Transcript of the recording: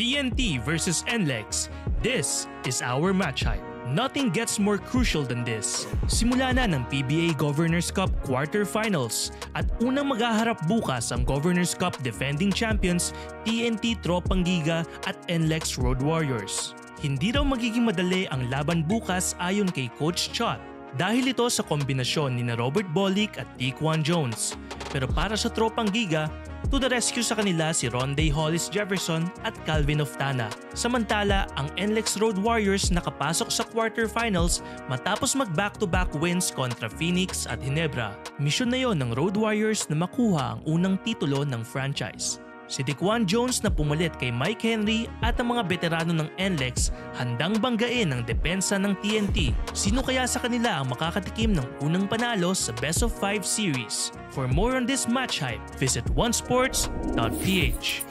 TNT versus NLEX. This is our match hype. Nothing gets more crucial than this. Simula na ng PBA Governors Cup quarterfinals at unang maghaharap bukas ang Governors Cup defending champions TNT Tropang Giga at NLEX Road Warriors. Hindi raw magiging madali ang laban bukas ayon kay Coach Chot dahil ito sa kombinasyon ni Robert Bolick at Tiquan Jones. Pero para sa Tropang Giga, to the rescue sa kanila si Ronday Hollis Jefferson at Calvin Oftana. Samantala, ang NLEX Road Warriors nakapasok sa quarterfinals matapos mag back-to-back wins kontra Phoenix at Ginebra. Misyon na yon ng Road Warriors na makuha ang unang titulo ng franchise. Si Tiquan Jones na pumalit kay Mike Henry at ang mga veterano ng NLEX handang banggain ang depensa ng TNT. Sino kaya sa kanila ang makakatikim ng unang panalo sa Best of 5 series? For more on this match hype, visit onesports.ph.